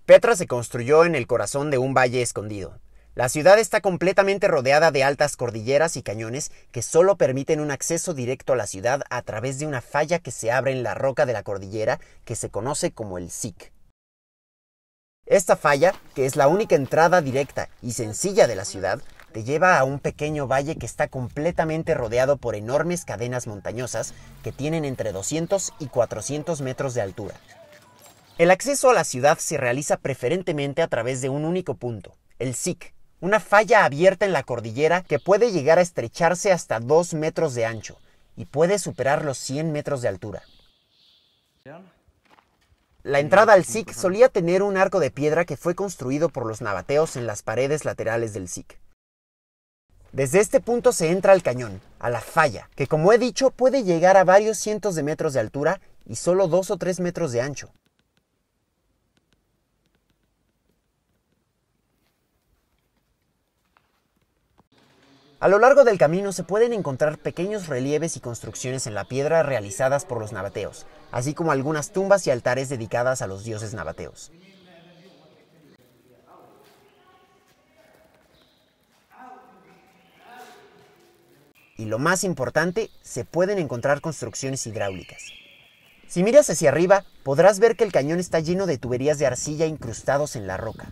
Petra se construyó en el corazón de un valle escondido. La ciudad está completamente rodeada de altas cordilleras y cañones que solo permiten un acceso directo a la ciudad a través de una falla que se abre en la roca de la cordillera que se conoce como el Sic. Esta falla, que es la única entrada directa y sencilla de la ciudad, te lleva a un pequeño valle que está completamente rodeado por enormes cadenas montañosas que tienen entre 200 y 400 metros de altura. El acceso a la ciudad se realiza preferentemente a través de un único punto, el Sic, una falla abierta en la cordillera que puede llegar a estrecharse hasta 2 metros de ancho y puede superar los 100 metros de altura. La entrada al Sic solía tener un arco de piedra que fue construido por los nabateos en las paredes laterales del Sic. Desde este punto se entra al cañón, a la falla, que como he dicho puede llegar a varios cientos de metros de altura y solo 2 o 3 metros de ancho. A lo largo del camino se pueden encontrar pequeños relieves y construcciones en la piedra realizadas por los nabateos, así como algunas tumbas y altares dedicadas a los dioses nabateos. Y lo más importante, se pueden encontrar construcciones hidráulicas. Si miras hacia arriba, podrás ver que el cañón está lleno de tuberías de arcilla incrustados en la roca.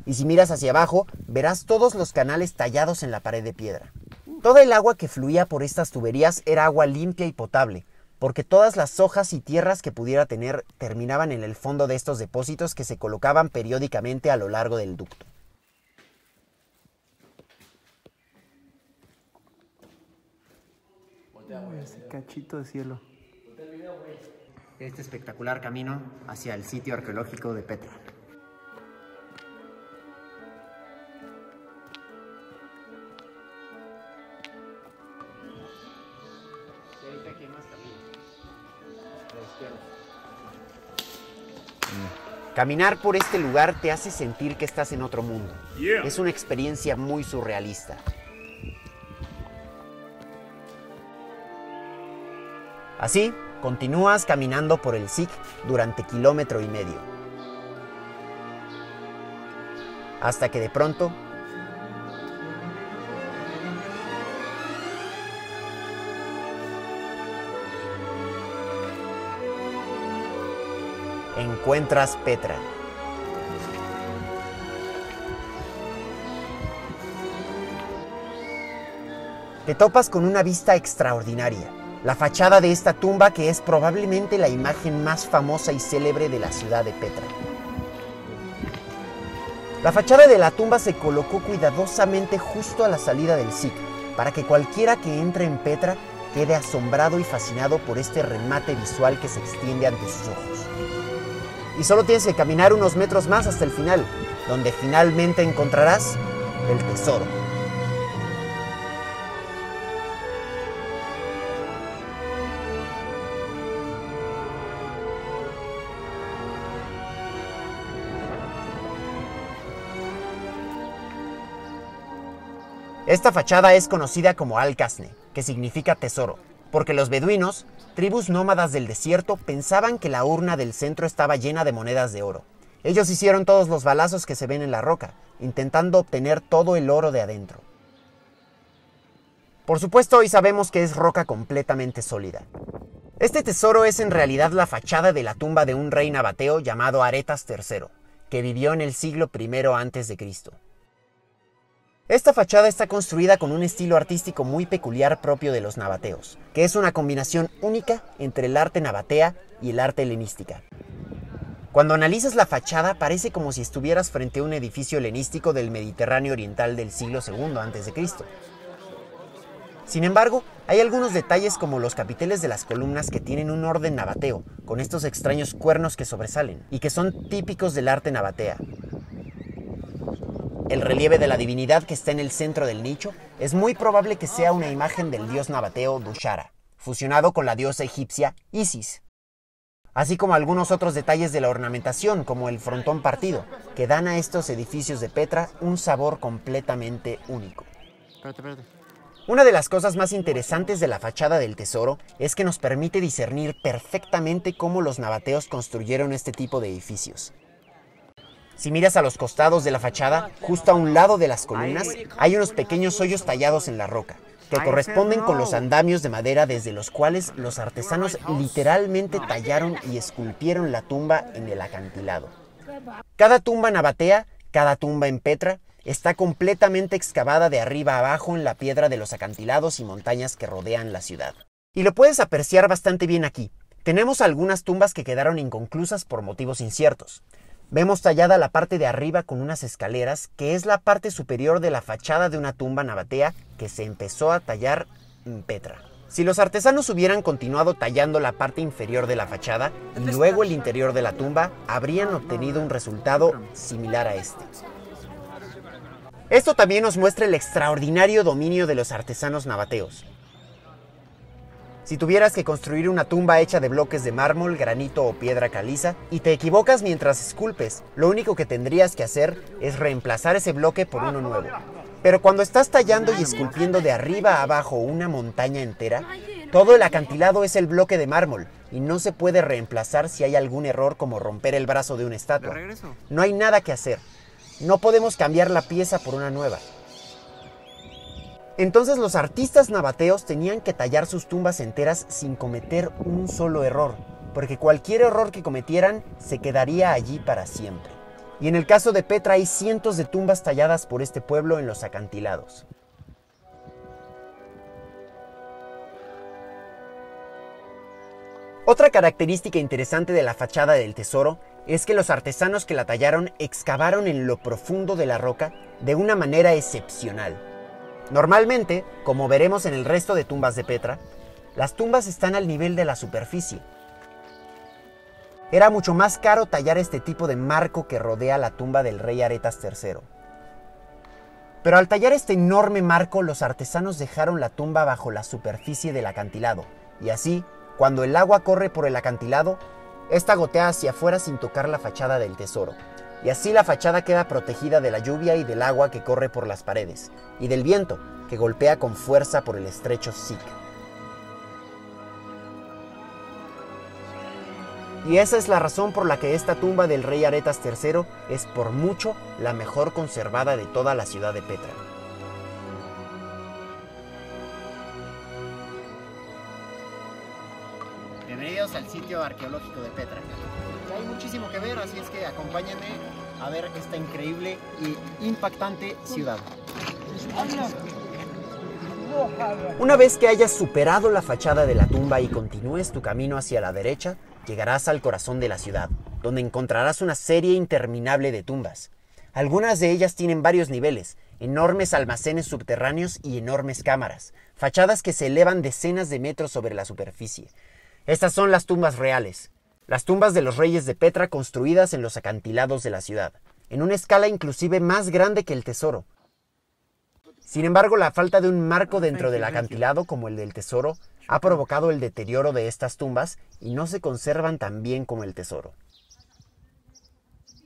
Y si miras hacia abajo, verás todos los canales tallados en la pared de piedra. Toda el agua que fluía por estas tuberías era agua limpia y potable, porque todas las hojas y tierras que pudiera tener terminaban en el fondo de estos depósitos que se colocaban periódicamente a lo largo del ducto. Ese cachito de cielo. Este espectacular camino hacia el sitio arqueológico de Petra. Caminar por este lugar te hace sentir que estás en otro mundo. Es una experiencia muy surrealista. Así, continúas caminando por el Sic durante 1,5 kilómetros. Hasta que de pronto encuentras Petra. Te topas con una vista extraordinaria. La fachada de esta tumba que es probablemente la imagen más famosa y célebre de la ciudad de Petra. La fachada de la tumba se colocó cuidadosamente justo a la salida del Sic, para que cualquiera que entre en Petra quede asombrado y fascinado por este remate visual que se extiende ante sus ojos. Y solo tienes que caminar unos metros más hasta el final, donde finalmente encontrarás el tesoro. Esta fachada es conocida como Al-Kasne, que significa tesoro, porque los beduinos, tribus nómadas del desierto, pensaban que la urna del centro estaba llena de monedas de oro. Ellos hicieron todos los balazos que se ven en la roca, intentando obtener todo el oro de adentro. Por supuesto, hoy sabemos que es roca completamente sólida. Este tesoro es en realidad la fachada de la tumba de un rey nabateo llamado Aretas III, que vivió en el siglo I a.C. Esta fachada está construida con un estilo artístico muy peculiar propio de los nabateos, que es una combinación única entre el arte nabatea y el arte helenística. Cuando analizas la fachada parece como si estuvieras frente a un edificio helenístico del Mediterráneo oriental del siglo II a.C. Sin embargo, hay algunos detalles como los capiteles de las columnas que tienen un orden nabateo, con estos extraños cuernos que sobresalen, y que son típicos del arte nabatea. El relieve de la divinidad que está en el centro del nicho es muy probable que sea una imagen del dios nabateo Dushara, fusionado con la diosa egipcia Isis. Así como algunos otros detalles de la ornamentación, como el frontón partido, que dan a estos edificios de Petra un sabor completamente único. Espérate. Una de las cosas más interesantes de la fachada del tesoro es que nos permite discernir perfectamente cómo los nabateos construyeron este tipo de edificios. Si miras a los costados de la fachada, justo a un lado de las columnas, hay unos pequeños hoyos tallados en la roca, que corresponden con los andamios de madera desde los cuales los artesanos literalmente tallaron y esculpieron la tumba en el acantilado. Cada tumba nabatea, cada tumba en Petra, está completamente excavada de arriba a abajo en la piedra de los acantilados y montañas que rodean la ciudad. Y lo puedes apreciar bastante bien aquí. Tenemos algunas tumbas que quedaron inconclusas por motivos inciertos. Vemos tallada la parte de arriba con unas escaleras, que es la parte superior de la fachada de una tumba nabatea que se empezó a tallar en Petra. Si los artesanos hubieran continuado tallando la parte inferior de la fachada y luego el interior de la tumba, habrían obtenido un resultado similar a este. Esto también nos muestra el extraordinario dominio de los artesanos nabateos. Si tuvieras que construir una tumba hecha de bloques de mármol, granito o piedra caliza y te equivocas mientras esculpes, lo único que tendrías que hacer es reemplazar ese bloque por uno nuevo. Pero cuando estás tallando y esculpiendo de arriba a abajo una montaña entera, todo el acantilado es el bloque de mármol y no se puede reemplazar si hay algún error como romper el brazo de una estatua. No hay nada que hacer. No podemos cambiar la pieza por una nueva. Entonces los artistas nabateos tenían que tallar sus tumbas enteras sin cometer un solo error, porque cualquier error que cometieran se quedaría allí para siempre. Y en el caso de Petra hay cientos de tumbas talladas por este pueblo en los acantilados. Otra característica interesante de la fachada del tesoro es que los artesanos que la tallaron excavaron en lo profundo de la roca de una manera excepcional. Normalmente, como veremos en el resto de tumbas de Petra, las tumbas están al nivel de la superficie. Era mucho más caro tallar este tipo de marco que rodea la tumba del rey Aretas III. Pero al tallar este enorme marco, los artesanos dejaron la tumba bajo la superficie del acantilado, y así, cuando el agua corre por el acantilado, esta gotea hacia afuera sin tocar la fachada del tesoro. Y así la fachada queda protegida de la lluvia y del agua que corre por las paredes, y del viento que golpea con fuerza por el estrecho Siq. Y esa es la razón por la que esta tumba del rey Aretas III es por mucho la mejor conservada de toda la ciudad de Petra. Bienvenidos al sitio arqueológico de Petra. Hay muchísimo que ver, así es que acompáñenme a ver esta increíble y impactante ciudad. Una vez que hayas superado la fachada de la tumba y continúes tu camino hacia la derecha, llegarás al corazón de la ciudad, donde encontrarás una serie interminable de tumbas. Algunas de ellas tienen varios niveles, enormes almacenes subterráneos y enormes cámaras, fachadas que se elevan decenas de metros sobre la superficie. Estas son las tumbas reales. Las tumbas de los reyes de Petra construidas en los acantilados de la ciudad, en una escala inclusive más grande que el tesoro. Sin embargo, la falta de un marco dentro del acantilado como el del tesoro ha provocado el deterioro de estas tumbas y no se conservan tan bien como el tesoro.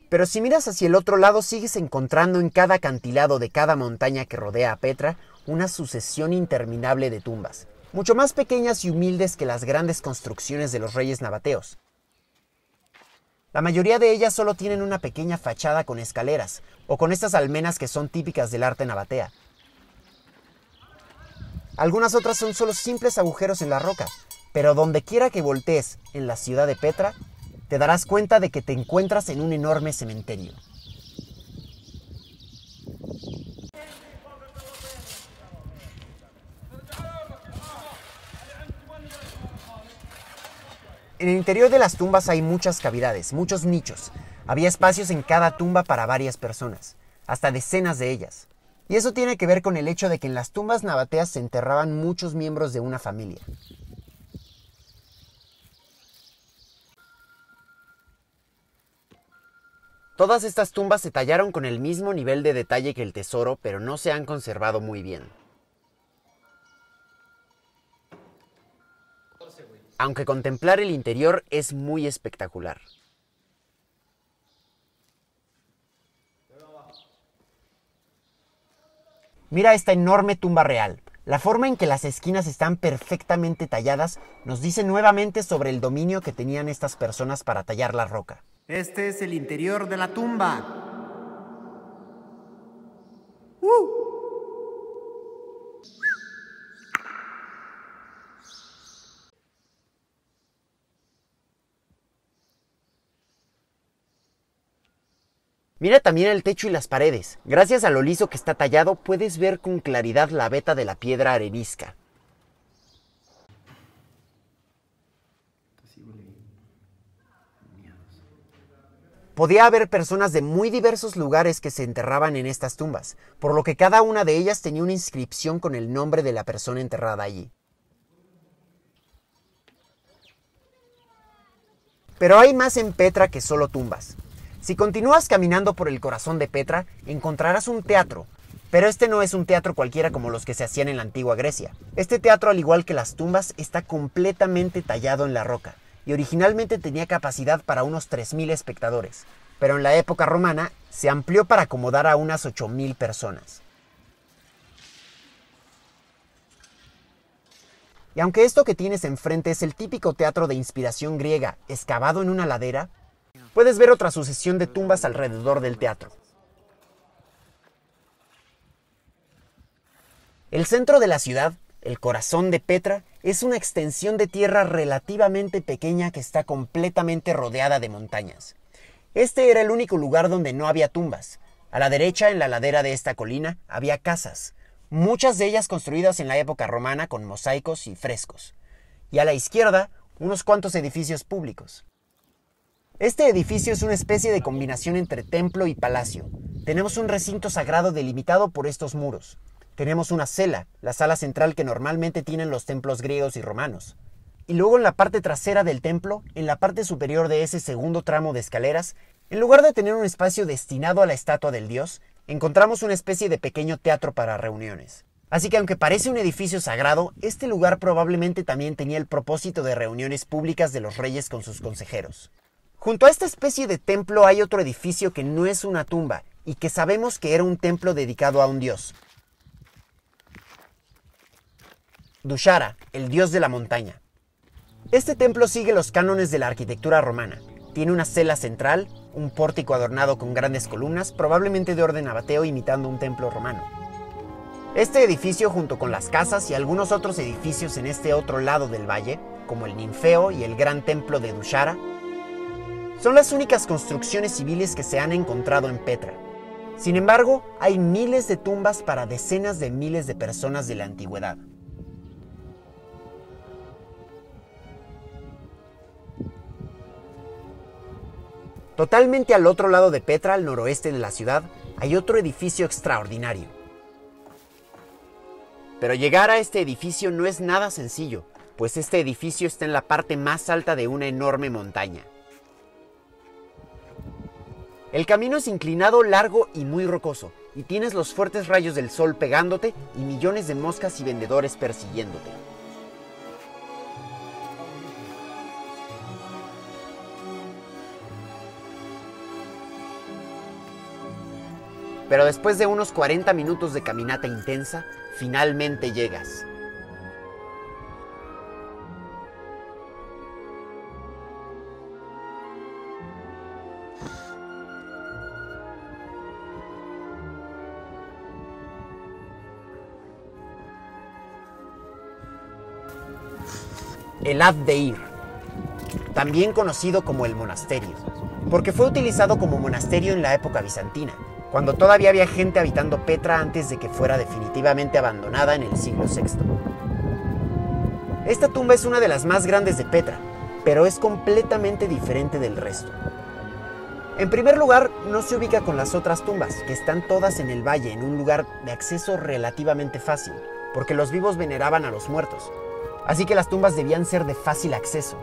Pero si miras hacia el otro lado, sigues encontrando en cada acantilado de cada montaña que rodea a Petra una sucesión interminable de tumbas, mucho más pequeñas y humildes que las grandes construcciones de los reyes nabateos. La mayoría de ellas solo tienen una pequeña fachada con escaleras, o con estas almenas que son típicas del arte nabatea. Algunas otras son solo simples agujeros en la roca, pero donde quiera que voltees en la ciudad de Petra, te darás cuenta de que te encuentras en un enorme cementerio. En el interior de las tumbas hay muchas cavidades, muchos nichos. Había espacios en cada tumba para varias personas, hasta decenas de ellas. Y eso tiene que ver con el hecho de que en las tumbas nabateas se enterraban muchos miembros de una familia. Todas estas tumbas se tallaron con el mismo nivel de detalle que el tesoro, pero no se han conservado muy bien. Aunque contemplar el interior es muy espectacular. Mira esta enorme tumba real. La forma en que las esquinas están perfectamente talladas nos dice nuevamente sobre el dominio que tenían estas personas para tallar la roca. Este es el interior de la tumba. Mira también el techo y las paredes. Gracias a lo liso que está tallado, puedes ver con claridad la veta de la piedra arenisca. Podía haber personas de muy diversos lugares que se enterraban en estas tumbas, por lo que cada una de ellas tenía una inscripción con el nombre de la persona enterrada allí. Pero hay más en Petra que solo tumbas. Si continúas caminando por el corazón de Petra, encontrarás un teatro, pero este no es un teatro cualquiera como los que se hacían en la antigua Grecia. Este teatro, al igual que las tumbas, está completamente tallado en la roca, y originalmente tenía capacidad para unos 3.000 espectadores, pero en la época romana se amplió para acomodar a unas 8.000 personas. Y aunque esto que tienes enfrente es el típico teatro de inspiración griega excavado en una ladera, puedes ver otra sucesión de tumbas alrededor del teatro. El centro de la ciudad, el corazón de Petra, es una extensión de tierra relativamente pequeña que está completamente rodeada de montañas. Este era el único lugar donde no había tumbas. A la derecha, en la ladera de esta colina, había casas, muchas de ellas construidas en la época romana con mosaicos y frescos. Y a la izquierda, unos cuantos edificios públicos. Este edificio es una especie de combinación entre templo y palacio. Tenemos un recinto sagrado delimitado por estos muros. Tenemos una cela, la sala central que normalmente tienen los templos griegos y romanos. Y luego en la parte trasera del templo, en la parte superior de ese segundo tramo de escaleras, en lugar de tener un espacio destinado a la estatua del dios, encontramos una especie de pequeño teatro para reuniones. Así que aunque parece un edificio sagrado, este lugar probablemente también tenía el propósito de reuniones públicas de los reyes con sus consejeros. Junto a esta especie de templo hay otro edificio que no es una tumba y que sabemos que era un templo dedicado a un dios. Dushara, el dios de la montaña. Este templo sigue los cánones de la arquitectura romana. Tiene una cela central, un pórtico adornado con grandes columnas, probablemente de orden nabateo imitando un templo romano. Este edificio, junto con las casas y algunos otros edificios en este otro lado del valle, como el Ninfeo y el gran templo de Dushara, son las únicas construcciones civiles que se han encontrado en Petra. Sin embargo, hay miles de tumbas para decenas de miles de personas de la antigüedad. Totalmente al otro lado de Petra, al noroeste de la ciudad, hay otro edificio extraordinario. Pero llegar a este edificio no es nada sencillo, pues este edificio está en la parte más alta de una enorme montaña. El camino es inclinado, largo y muy rocoso, y tienes los fuertes rayos del sol pegándote y millones de moscas y vendedores persiguiéndote. Pero después de unos 40 minutos de caminata intensa, finalmente llegas. El Ad-Deir, también conocido como el monasterio, porque fue utilizado como monasterio en la época bizantina, cuando todavía había gente habitando Petra antes de que fuera definitivamente abandonada en el siglo VI. Esta tumba es una de las más grandes de Petra, pero es completamente diferente del resto. En primer lugar, no se ubica con las otras tumbas, que están todas en el valle, en un lugar de acceso relativamente fácil, porque los vivos veneraban a los muertos. Así que las tumbas debían ser de fácil acceso.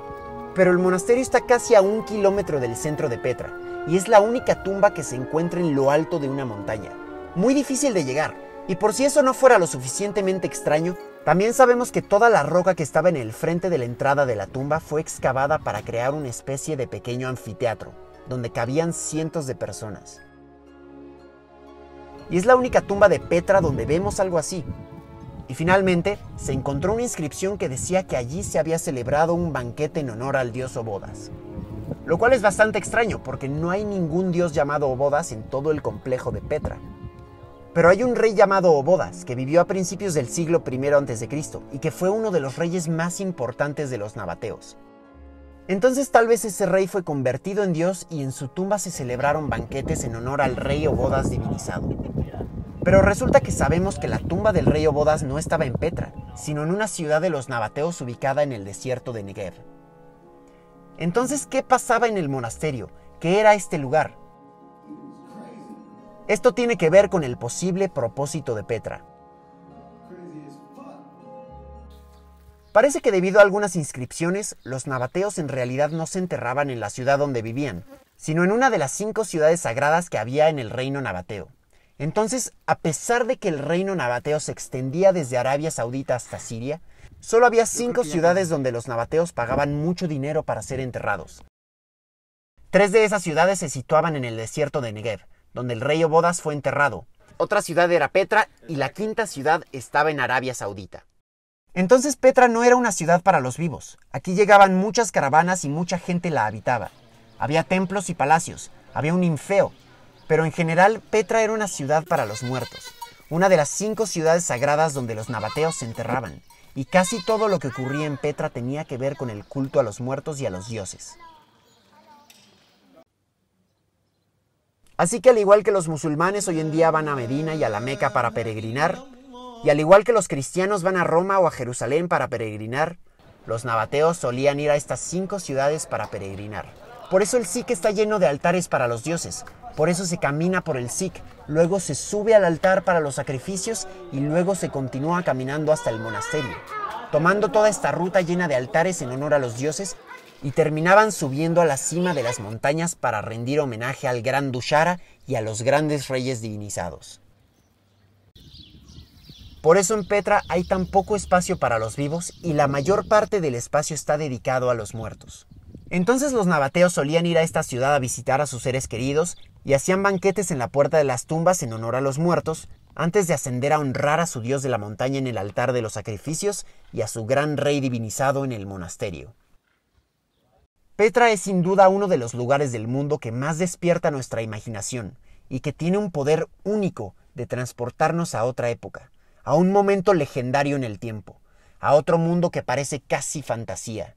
Pero el monasterio está casi a 1 kilómetro del centro de Petra, y es la única tumba que se encuentra en lo alto de una montaña. Muy difícil de llegar, y por si eso no fuera lo suficientemente extraño, también sabemos que toda la roca que estaba en el frente de la entrada de la tumba fue excavada para crear una especie de pequeño anfiteatro, donde cabían cientos de personas. Y es la única tumba de Petra donde vemos algo así. Y finalmente, se encontró una inscripción que decía que allí se había celebrado un banquete en honor al dios Obodas. Lo cual es bastante extraño, porque no hay ningún dios llamado Obodas en todo el complejo de Petra. Pero hay un rey llamado Obodas, que vivió a principios del siglo I a.C. y que fue uno de los reyes más importantes de los nabateos. Entonces tal vez ese rey fue convertido en Dios y en su tumba se celebraron banquetes en honor al rey Obodas divinizado. Pero resulta que sabemos que la tumba del rey Obodas no estaba en Petra, sino en una ciudad de los nabateos ubicada en el desierto de Negev. Entonces, ¿qué pasaba en el monasterio? ¿Qué era este lugar? Esto tiene que ver con el posible propósito de Petra. Parece que debido a algunas inscripciones, los nabateos en realidad no se enterraban en la ciudad donde vivían, sino en una de las 5 ciudades sagradas que había en el reino nabateo. Entonces, a pesar de que el reino nabateo se extendía desde Arabia Saudita hasta Siria, solo había 5 ciudades donde los nabateos pagaban mucho dinero para ser enterrados. 3 de esas ciudades se situaban en el desierto de Negev, donde el rey Obodas fue enterrado. Otra ciudad era Petra y la 5ª ciudad estaba en Arabia Saudita. Entonces Petra no era una ciudad para los vivos. Aquí llegaban muchas caravanas y mucha gente la habitaba. Había templos y palacios, había un ninfeo, pero en general Petra era una ciudad para los muertos, una de las 5 ciudades sagradas donde los nabateos se enterraban, y casi todo lo que ocurría en Petra tenía que ver con el culto a los muertos y a los dioses. Así que al igual que los musulmanes hoy en día van a Medina y a la Meca para peregrinar, y al igual que los cristianos van a Roma o a Jerusalén para peregrinar, los nabateos solían ir a estas 5 ciudades para peregrinar. Por eso el sikh está lleno de altares para los dioses, por eso se camina por el sikh, luego se sube al altar para los sacrificios y luego se continúa caminando hasta el monasterio, tomando toda esta ruta llena de altares en honor a los dioses, y terminaban subiendo a la cima de las montañas para rendir homenaje al gran Dushara y a los grandes reyes divinizados. Por eso en Petra hay tan poco espacio para los vivos y la mayor parte del espacio está dedicado a los muertos. Entonces los nabateos solían ir a esta ciudad a visitar a sus seres queridos y hacían banquetes en la puerta de las tumbas en honor a los muertos, antes de ascender a honrar a su dios de la montaña en el altar de los sacrificios y a su gran rey divinizado en el monasterio. Petra es sin duda uno de los lugares del mundo que más despierta nuestra imaginación y que tiene un poder único de transportarnos a otra época, a un momento legendario en el tiempo, a otro mundo que parece casi fantasía.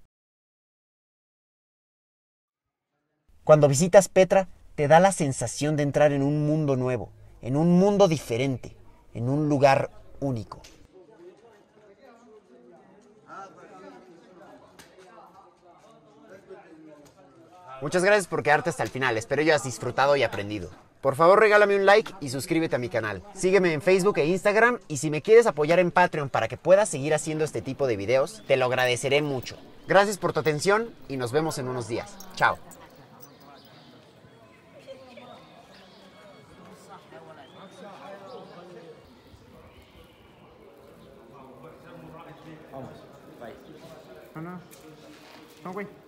Cuando visitas Petra, te da la sensación de entrar en un mundo nuevo, en un mundo diferente, en un lugar único. Muchas gracias por quedarte hasta el final, espero hayas disfrutado y aprendido. Por favor regálame un like y suscríbete a mi canal. Sígueme en Facebook e Instagram y si me quieres apoyar en Patreon para que pueda seguir haciendo este tipo de videos, te lo agradeceré mucho. Gracias por tu atención y nos vemos en unos días. Chao. No, no. No, güey.